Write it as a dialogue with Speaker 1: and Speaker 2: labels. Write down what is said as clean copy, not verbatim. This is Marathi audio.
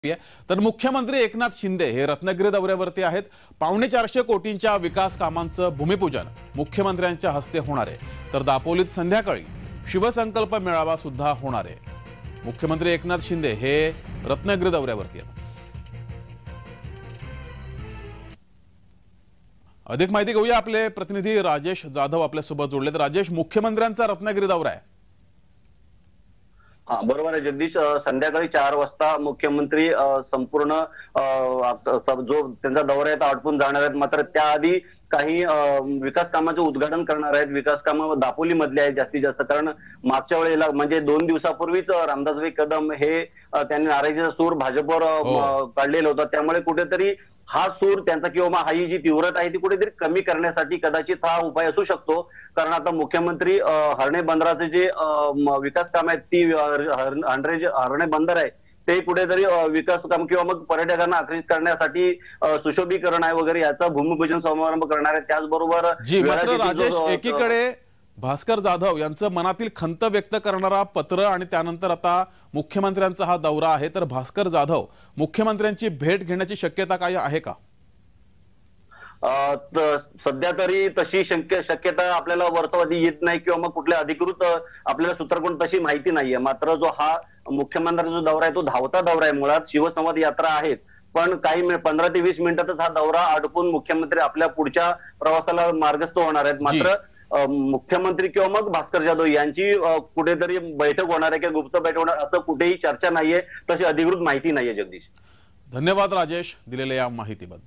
Speaker 1: तर मुख्यमंत्री एकनाथ शिंदे हे रत्नागिरी दौऱ्यावरती आहेत। 450 कोटींच्या विकास कामांचं भूमिपूजन मुख्यमंत्र्यांच्या हस्ते होणार आहे। तर दापोलीत संध्याकाळी शिवसंकल्प मेळावा सुद्धा होणार आहे। मुख्यमंत्री एकनाथ शिंदे हे रत्नागिरी दौऱ्यावरती आहेत। अधिक माहिती घेऊया, आपले प्रतिनिधी राजेश जाधव आपल्या सोबत जोडले। तर राजेश, मुख्यमंत्र्यांचा रत्नागिरी दौरा आहे।
Speaker 2: बरोबर आहे जगदीश। संध्याकाळी 4 वाजता मुख्यमंत्री संपूर्ण जो त्यांचा दौरा आहे तो आटपून जाणार आहेत। मात्र त्याआधी काही विकास कामांचे उद्घाटन करणार आहेत। विकास कामं दापोली मधले आहेत जास्तीत जास्त, कारण मागच्या वेळेला म्हणजे 2 दिवसापूर्वीच रामदासभाई कदम हे त्यांनी नाराजीचा सूर भाजपवर काढलेला होता। त्यामुळे कुठेतरी हा सूर त्यांचा किंवा ही जी तीव्रता आहे ती कुठेतरी कमी करण्यासाठी कदाचित हा उपाय असू शकतो। कारण आता मुख्यमंत्री हर्णे बंदराचे जे विकास काम आहेत ती हर्णे बंदर आहे ते कुठेतरी विकास काम किंवा मग पर्यटकांना आकर्षित करण्यासाठी सुशोभीकरण आहे वगैरे याचा भूमिपूजन समारंभ करणार आहे। त्याचबरोबर
Speaker 1: मात्र राजेश, एकीकडे भास्कर जाधव यांचं मनातील खंत व्यक्त करणारा पत्र आणि त्यानंतर आता मुख्यमंत्र्यांचा हा दौरा आहे, तर भास्कर जाधव मुख्यमंत्र्यांची भेट घेण्याची शक्यता काय आहे का?
Speaker 2: सध्या तरी तशी शक्यता आपल्याला वर्तवादी येत नाही किंवा मग कुठल्या अधिकृत आपल्याला सूत्राकडून तशी माहिती नाहीये। मात्र जो हा मुख्यमंत्र्यांचा जो दौरा आहे तो धावता दौरा आहे, मुळात शिवसंवाद यात्रा आहेत, पण काही 15 ते 20 मिनिटातच हा दौरा आटपून मुख्यमंत्री आपल्या पुढच्या प्रवासाला मार्गस्थ होणार आहेत। मात्र मुख्यमंत्री किंवा मग भास्कर जाधव यांची कुठेतरी बैठक होणार आहे किंवा गुप्त बैठक होणार असं कुठेही चर्चा नाहीये, तशी अधिकृत माहिती नाहीये। जगदीश,
Speaker 1: धन्यवाद राजेश दिलेल्या या माहितीबद्दल।